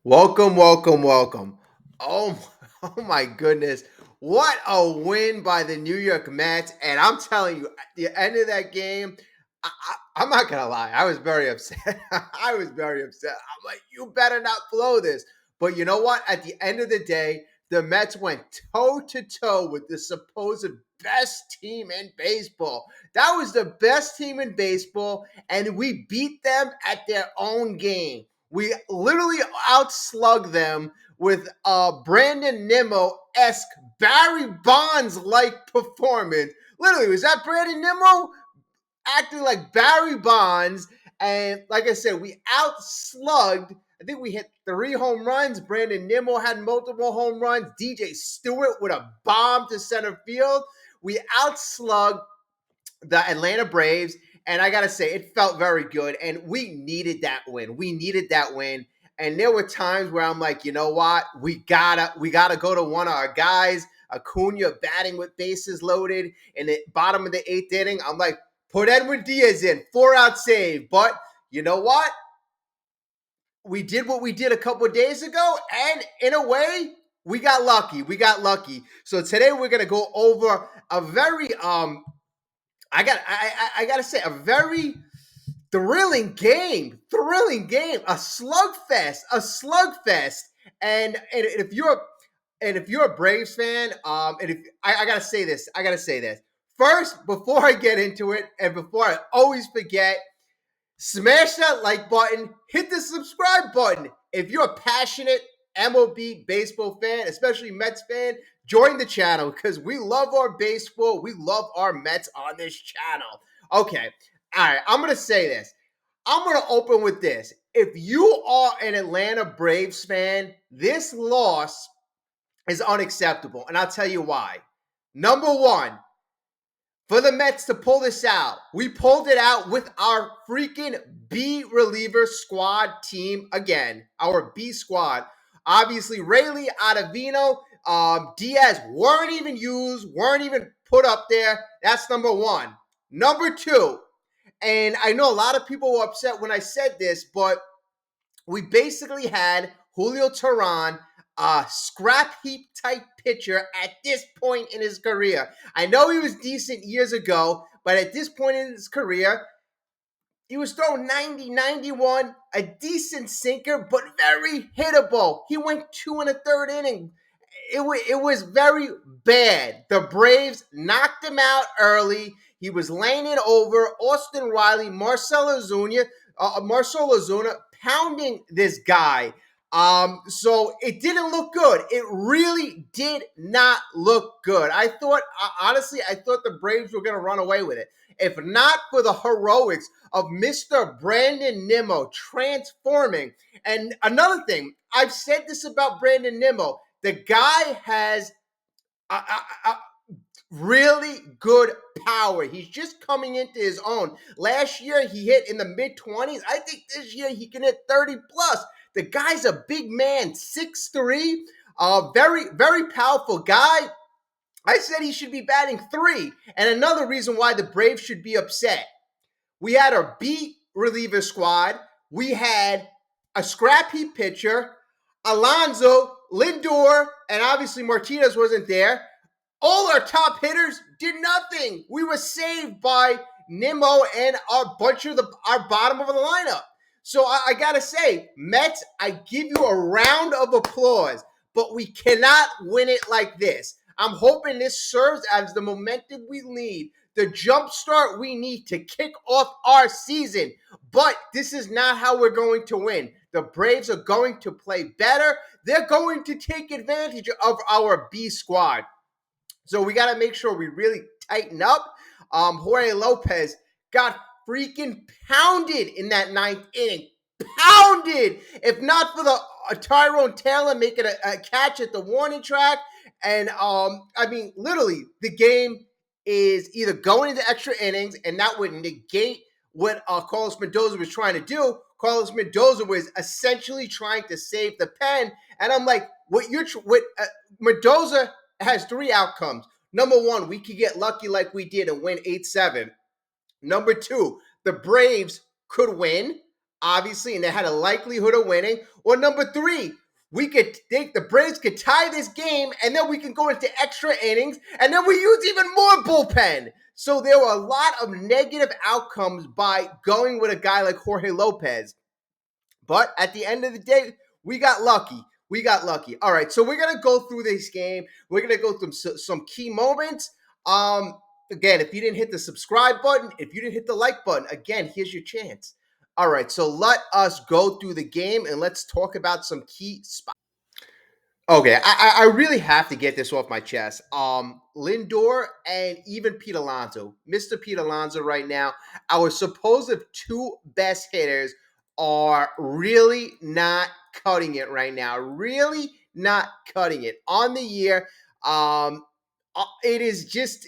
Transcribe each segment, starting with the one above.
Welcome, welcome, welcome. Oh, oh my goodness. What a win by the New York Mets. And I'm telling you, at the end of that game, I'm not going to lie. I was very upset. I was very upset. I'm like, you better not blow this. But you know what? At the end of the day, the Mets went toe to toe with the supposed best team in baseball. That was the best team in baseball, and we beat them at their own game. We literally outslugged them with a Brandon Nimmo-esque Barry Bonds-like performance. Literally, was that Brandon Nimmo acting like Barry Bonds? And like I said, we outslugged. I think we hit 3 home runs. Brandon Nimmo had multiple home runs. DJ Stewart with a bomb to center field. We outslugged the Atlanta Braves, and I gotta say, it felt very good. And we needed that win. We needed that win. And there were times where I'm like, you know what? We gotta go to one of our guys, Acuna, batting with bases loaded in the bottom of the 8th inning. I'm like, put Edwin Diaz in, 4-out save. But you know what? We did what we did a couple of days ago, and in a way, we got lucky. We got lucky. So today we're gonna go over a very I gotta say, a very thrilling game, a slugfest. And if you're a Braves fan, and if I gotta say this, first before I get into it, and before I always forget, smash that like button, hit the subscribe button. If you're a passionate MLB baseball fan, especially Mets fan, join the channel because we love our baseball. We love our Mets on this channel. Okay. All right. I'm going to say this. I'm going to open with this. If you are an Atlanta Braves fan, this loss is unacceptable. And I'll tell you why. Number one, for the Mets to pull this out, we pulled it out with our freaking B reliever squad team again. Our B squad. Obviously, Rayleigh, Ottavino, Diaz weren't even used, weren't even put up there. That's number one. Number two, and I know a lot of people were upset when I said this, but we basically had Julio Teheran, a scrap heap type pitcher at this point in his career. I know he was decent years ago, but at this point in his career, he was throwing 90, 91, a decent sinker, but very hittable. He went 2 1/3 inning. It was very bad. The Braves knocked him out early. He was laying it over. Austin Riley, Marcell Ozuna pounding this guy. So it didn't look good. It really did not look good. Honestly, I thought the Braves were going to run away with it. If not for the heroics of Mr. Brandon Nimmo transforming. And another thing, I've said this about Brandon Nimmo. The guy has a really good power. He's just coming into his own. Last year, he hit in the mid-20s. I think this year he can hit 30 plus. The guy's a big man, 6'3", very, very powerful guy. I said he should be batting 3. And another reason why the Braves should be upset. We had our B reliever squad. We had a scrap heap pitcher, Alonzo, Lindor, and obviously Martinez wasn't there. All our top hitters did nothing. We were saved by Nimmo and a bunch of our bottom of the lineup. So I gotta say, Mets, I give you a round of applause, but we cannot win it like this. I'm hoping this serves as the momentum we need, the jump start we need to kick off our season. But this is not how we're going to win. The Braves are going to play better. They're going to take advantage of our B squad. So we got to make sure we really tighten up. Jorge Lopez got freaking pounded in that 9th inning. Pounded! If not for the Tyrone Taylor making a catch at the warning track. And, literally, the game is either going into extra innings, and that would negate what Carlos Mendoza was trying to do. Carlos Mendoza was essentially trying to save the pen. And I'm like, Mendoza has 3 outcomes. Number one, we could get lucky like we did and win 8-7. Number two, the Braves could win. obviously, and they had a likelihood of winning. Or number three, we could think the Braves could tie this game, and then we can go into extra innings, and then we use even more bullpen. So there were a lot of negative outcomes by going with a guy like Jorge Lopez. But at the end of the day, we got lucky. We got lucky. All right, so we're gonna go through this game. We're gonna go through some key moments. Again, if you didn't hit the subscribe button, if you didn't hit the like button, again, here's your chance. All right, so let us go through the game and let's talk about some key spots. Okay, I really have to get this off my chest. Lindor and even Pete Alonso, Mr. Pete Alonso, right now, our supposed two best hitters are really not cutting it right now. Really not cutting it on the year. It is just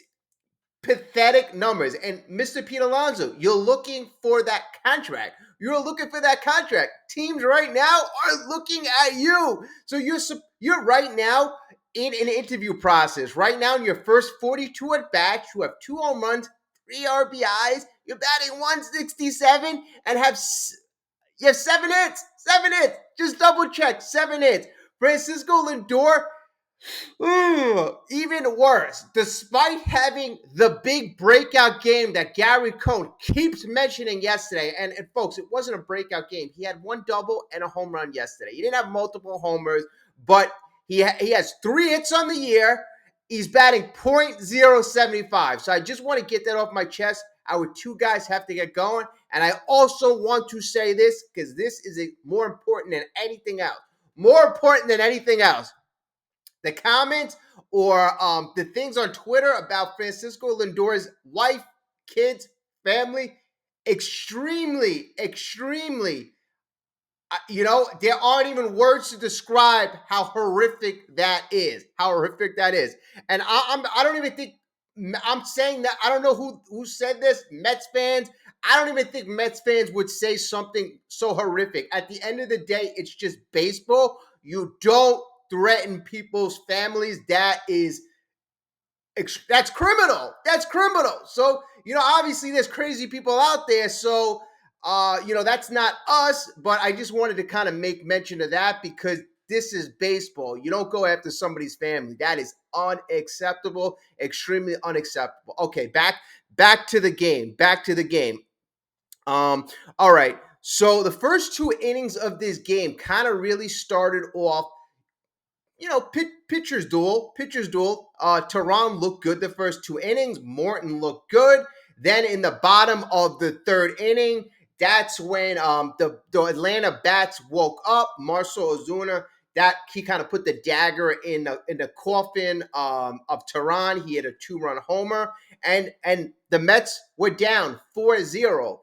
pathetic numbers. And Mr. Pete Alonso, you're looking for that contract. You're looking for that contract. Teams right now are looking at you. So you're right now in an interview process. Right now, in your first 42 at bats, you have 2 home runs, 3 RBIs. You're batting 167 and you have 7 hits. 7 hits. Just double check. 7 hits. Francisco Lindor, even worse. Despite having the big breakout game that Gary Cohn keeps mentioning yesterday, and folks, it wasn't a breakout game. He had 1 double and a home run yesterday. He didn't have multiple homers, but he has 3 hits on the year. He's batting .075. So I just want to get that off my chest. Our 2 guys have to get going. And I also want to say this because this is more important than anything else. More important than anything else. The comments or the things on Twitter about Francisco Lindor's wife, kids, family, extremely, there aren't even words to describe how horrific that is. And I don't even think I'm saying that. I don't know who said this. Mets fans. I don't even think Mets fans would say something so horrific. At the end of the day, it's just baseball. You don't threaten people's families. That's criminal. That's criminal. So, obviously there's crazy people out there. So, that's not us, but I just wanted to kind of make mention of that because this is baseball. You don't go after somebody's family. That is unacceptable, extremely unacceptable. Okay, back to the game. All right. So the first 2 innings of this game kind of really started off, pitcher's duel. Tehran looked good the first 2 innings. Morton looked good. Then in the bottom of the 3rd inning, that's when the Atlanta bats woke up. Marcell Ozuna, that he kind of put the dagger in the coffin of Tehran. He had a 2-run homer, and the Mets were down 4-0.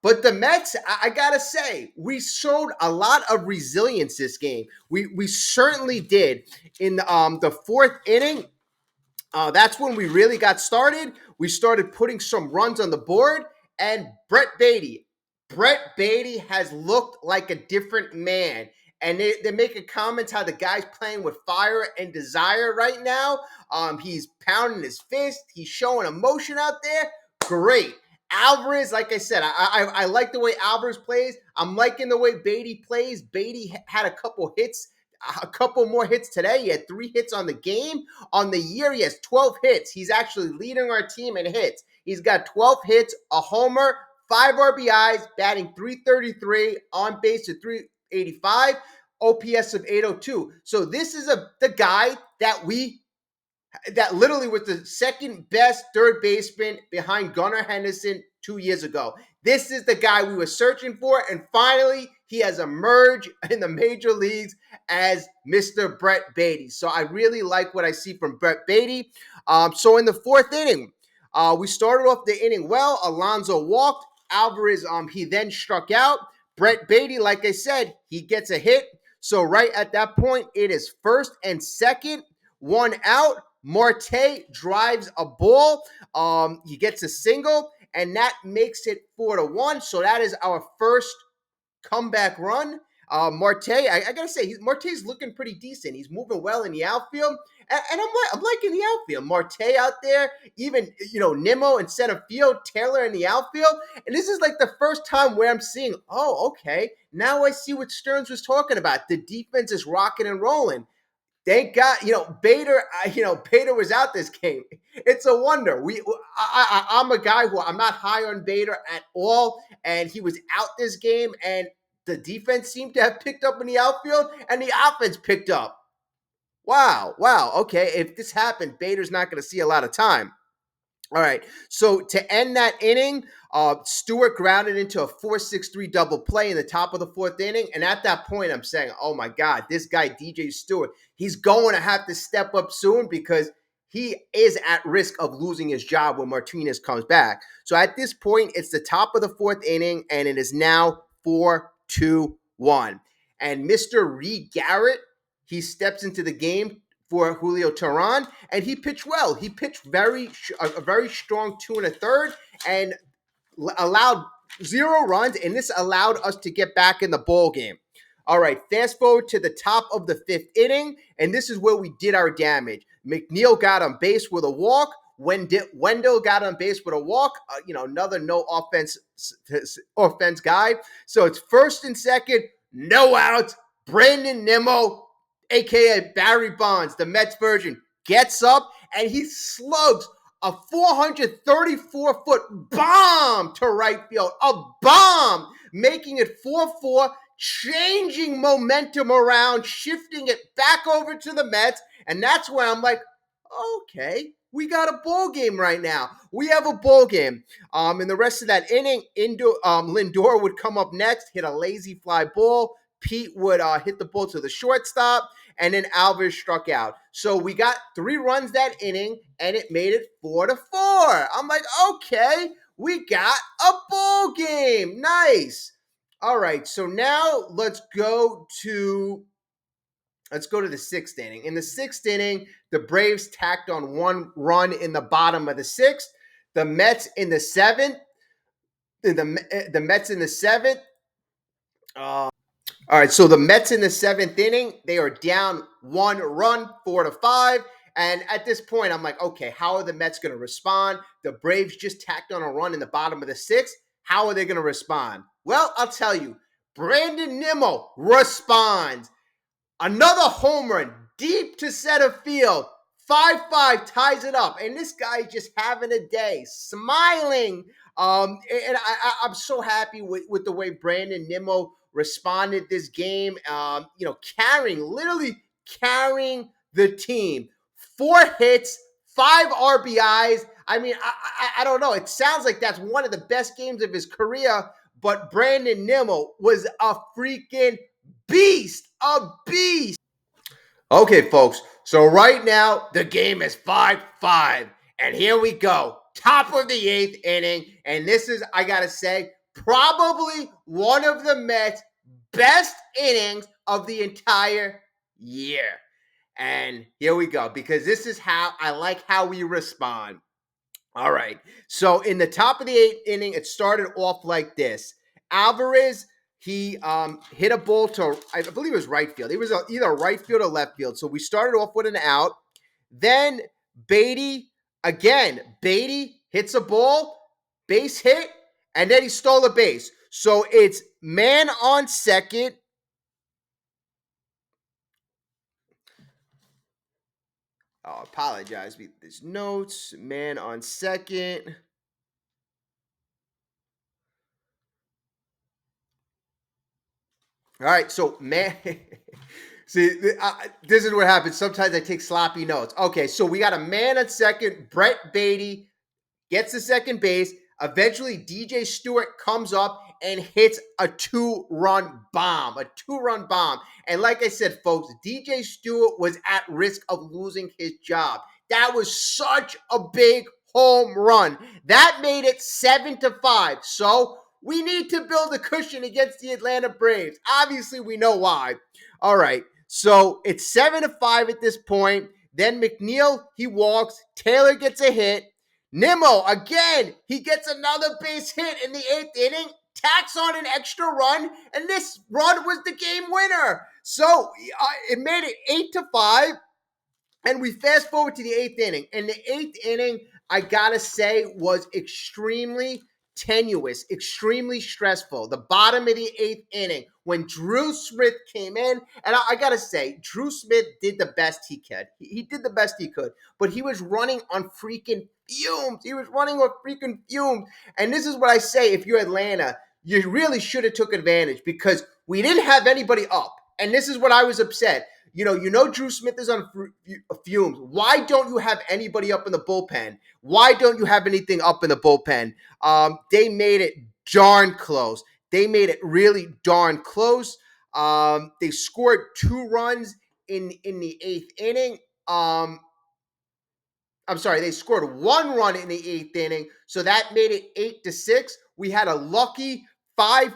But the Mets, I gotta say, we showed a lot of resilience this game. We certainly did. In the 4th inning, that's when we really got started. We started putting some runs on the board, and Brett Baty has looked like a different man. And they're making comments how the guy's playing with fire and desire right now. He's pounding his fist. He's showing emotion out there. Great. Alvarez, like I said, I like the way Alvarez plays. I'm liking the way Baty plays. Baty had a couple more hits today. He had 3 hits on the game. On the year, he has 12 hits. He's actually leading our team in hits. He's got 12 hits, a homer, 5 RBIs, batting .333, on base to .385, OPS of .802. So this is the guy that literally was the second best third baseman behind Gunnar Henderson 2 years ago. This is the guy we were searching for, and finally he has emerged in the major leagues as Mr. Brett Baty. So I really like what I see from Brett Baty. So in the 4th inning, we started off the inning well. Alonzo walked. Alvarez, he then struck out. Brett Baty, like I said, he gets a hit. So right at that point, it is 1st and 2nd, 1 out. Marte drives a ball. He gets a single, and that makes it 4-1. So that is our first comeback run. Marte, I gotta say, Marte's looking pretty decent. He's moving well in the outfield, and I'm liking the outfield. Marte out there, even Nimmo in center field, Taylor in the outfield, and this is like the first time where I'm seeing, oh, okay, now I see what Stearns was talking about. The defense is rocking and rolling. Thank God, Bader. Bader was out this game. It's a wonder. I'm a guy who I'm not high on Bader at all, and he was out this game, and the defense seemed to have picked up in the outfield, and the offense picked up. Wow. Okay, if this happened, Bader's not going to see a lot of time. All right, so to end that inning, Stewart grounded into a 4-6-3 double play in the top of the fourth inning. And at that point, I'm saying, oh my God, this guy, DJ Stewart, he's going to have to step up soon because he is at risk of losing his job when Martinez comes back. So at this point, it's the top of the fourth inning, and it is now 4-2-1. And Mr. Reed Garrett, he steps into the game for Julio Teheran, and he pitched well. He pitched a very strong 2 1/3 and allowed 0 runs, and this allowed us to get back in the ball game. All right, fast forward to the top of the 5th inning, and this is where we did our damage. McNeil got on base with a walk. Wendell got on base with a walk. Another no offense guy. So it's first and second, no outs. Brandon Nimmo, a.k.a. Barry Bonds, the Mets version, gets up and he slugs a 434-foot bomb to right field. A bomb, making it 4-4, changing momentum around, shifting it back over to the Mets. And that's where I'm like, okay, we got a ball game right now. We have a ball game. In the rest of that inning, Lindor would come up next, hit a lazy fly ball. Pete would hit the ball to the shortstop, and then Alvarez struck out. So we got 3 runs that inning, and it made it 4-4. I'm like, okay, we got a ball game. Nice. All right, so now let's go to the 6th inning. In the 6th inning, the Braves tacked on 1 run in the bottom of the 6th. The Mets in the 7th. The Mets in the 7th. All right, so the Mets in the 7th inning, they are down 1 run, 4-5. And at this point, I'm like, okay, how are the Mets going to respond? The Braves just tacked on a run in the bottom of the 6th. How are they going to respond? Well, I'll tell you. Brandon Nimmo responds. Another home run deep to center field. 5-5 ties it up. And this guy just having a day, smiling. And I'm so happy with the way Brandon Nimmo responded this game, literally carrying the team. 4 hits, 5 RBIs. I mean, I don't know. It sounds like that's one of the best games of his career, but Brandon Nimmo was a freaking beast, a beast. Okay, folks, so right now the game is 5-5, and here we go. Top of the 8th inning, and this is, I gotta say, probably one of the Mets' best innings of the entire year. And here we go, because this is how I like how we respond. All right, so in the top of the 8th inning, it started off like this. Alvarez, he hit a ball to, I believe it was right field. It was either right field or left field. So we started off with an out. Then Beatty hits a ball, base hit, and then he stole a base. So it's man on second. I'll apologize. There's notes. Man on second. All right, so man, see, this is what happens. Sometimes I take sloppy notes. Okay, so we got a man on second. Brett Beatty gets to second base. Eventually, DJ Stewart comes up and hits a 2-run bomb. And like I said, folks, DJ Stewart was at risk of losing his job. That was such a big home run. That made it 7-5. So we need to build a cushion against the Atlanta Braves. Obviously, we know why. All right, so it's 7-5 at this point. Then McNeil, he walks. Taylor gets a hit. Nimmo, again, he gets another base hit in the 8th inning. tacks on an extra run, and this run was the game winner. So it made it 8-5. And we fast forward to the eighth inning. And the eighth inning, I got to say, was extremely tenuous, extremely stressful. The bottom of the eighth inning, when Drew Smith came in, and I got to say, Drew Smith did the best he could. He did the best he could, but he was running on freaking fumes. He was running on freaking fumes. And this is what I say, if you're Atlanta, you really should have took advantage because we didn't have anybody up. And this is what I was upset. Drew Smith is on fumes. Why don't you have anybody up in the bullpen? Why don't you have anything up in the bullpen? They made it darn close. They made it really darn close. They scored 2 runs in the eighth inning. I'm sorry, they scored 1 run in the eighth inning, so that made it 8-6. We had a lucky 5-4.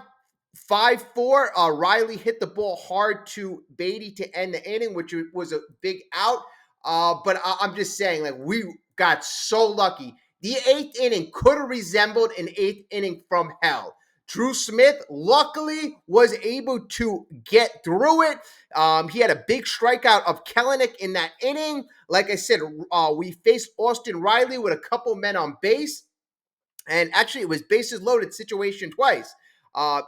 Riley hit the ball hard to Beatty to end the inning, which was a big out. But I'm just saying, like, we got so lucky. The eighth inning could have resembled an eighth inning from hell. Drew Smith, luckily, was able to get through it. He had a big strikeout of Kelenic in that inning. Like I said, we faced Austin Riley with a couple men on base. And actually, it was bases loaded situation twice. But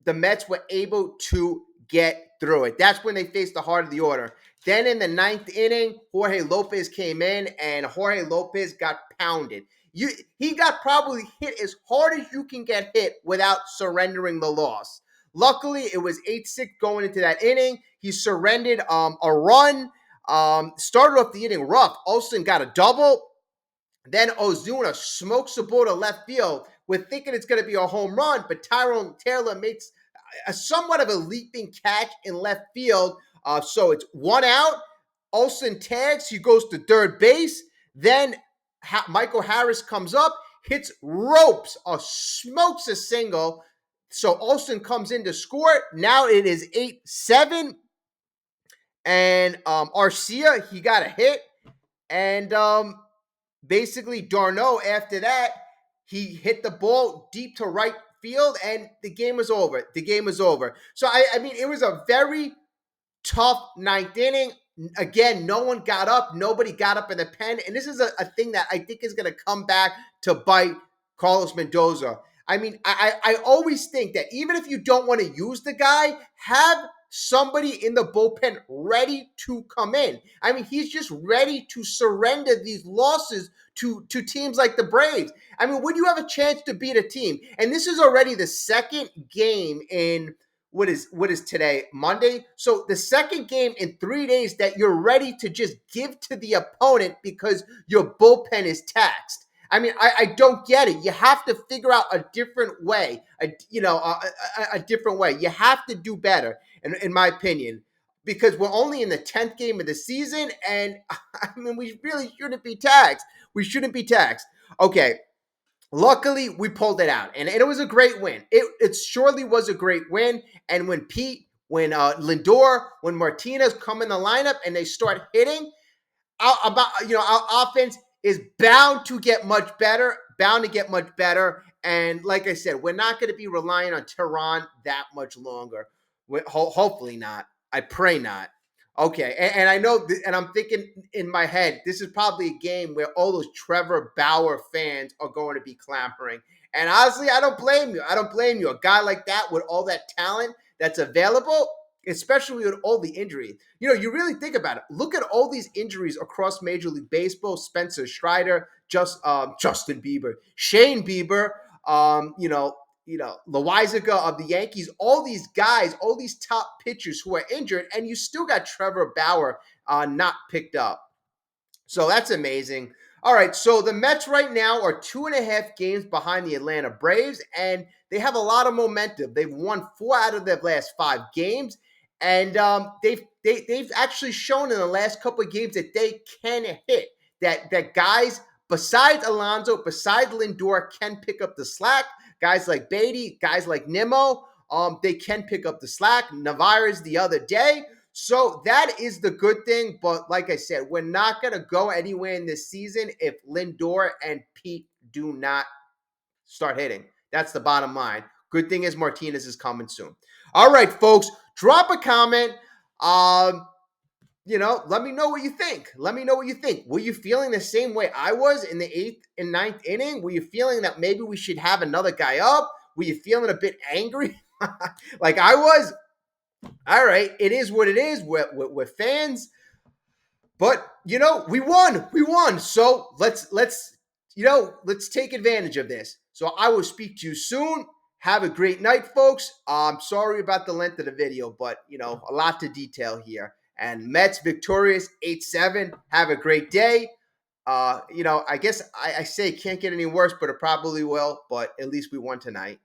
the Mets were able to get through it. That's when they faced the heart of the order. Then in the ninth inning, Jorge Lopez came in, and Jorge Lopez got pounded. He got probably hit as hard as you can get hit without surrendering the loss. Luckily, it was 8-6 going into that inning. He surrendered a run. Started off the inning rough. Olsen got a double. Then Ozuna smokes the ball to left field. We're thinking it's going to be a home run, but Tyrone Taylor makes a somewhat of a leaping catch in left field. So it's 1 out. Olsen tags. He goes to third base. Then Michael Harris comes up, hits ropes, smokes a single. So Olsen comes in to score. Now it is 8-7. And Arcia, he got a hit. And basically, d'Arnaud, after that, he hit the ball deep to right field, and the game was over. So, I mean, it was a very tough ninth inning. Again, no one got up. Nobody got up in the pen. And this is a thing that I think is going to come back to bite Carlos Mendoza. I mean, I always think that even if you don't want to use the guy, have somebody in the bullpen ready to come in. I mean, he's just ready to surrender these losses to teams like the Braves. I mean, when you have a chance to beat a team, and this is already the second game in what is today, Monday? So the second game in 3 days that you're ready to just give to the opponent because your bullpen is taxed. I mean, I don't get it. You have to figure out a different way, a different way. You have to do better, in my opinion, because we're only in the 10th game of the season, and I mean, we really shouldn't be taxed. Okay. Luckily, we pulled it out, and it was a great win. It surely was a great win. And when Lindor, when Martinez come in the lineup and they start hitting, our offense is bound to get much better. And like I said, we're not going to be relying on Tehran that much longer. Hopefully not. I pray not. Okay, and I know, and I'm thinking in my head, this is probably a game where all those Trevor Bauer fans are going to be clamoring. And honestly, I don't blame you. A guy like that with all that talent that's available, especially with all the injuries. You really think about it. Look at all these injuries across Major League Baseball. Spencer Strider, Justin Bieber, Shane Bieber, Loizaga of the Yankees, all these guys, all these top pitchers who are injured, and you still got Trevor Bauer not picked up. So that's amazing. All right, so the Mets right now are 2.5 games behind the Atlanta Braves, and they have a lot of momentum. They've won 4 out of their last 5 games, and they've actually shown in the last couple of games that they can hit. That guys besides Alonzo, besides Lindor, can pick up the slack. Guys like Beatty, guys like Nimmo, they can pick up the slack. Navarez the other day. So that is the good thing. But like I said, we're not going to go anywhere in this season if Lindor and Pete do not start hitting. That's the bottom line. Good thing is Martinez is coming soon. All right, folks, drop a comment. Let me know what you think. Let me know what you think. Were you feeling the same way I was in the 8th and 9th inning? Were you feeling that maybe we should have another guy up? Were you feeling a bit angry like I was? All right, it is what it is. We're fans. But we won. We won. So let's take advantage of this. So I will speak to you soon. Have a great night, folks. I'm sorry about the length of the video, but a lot to detail here. And Mets victorious 8-7. Have a great day. I guess I say it can't get any worse, but it probably will. But at least we won tonight.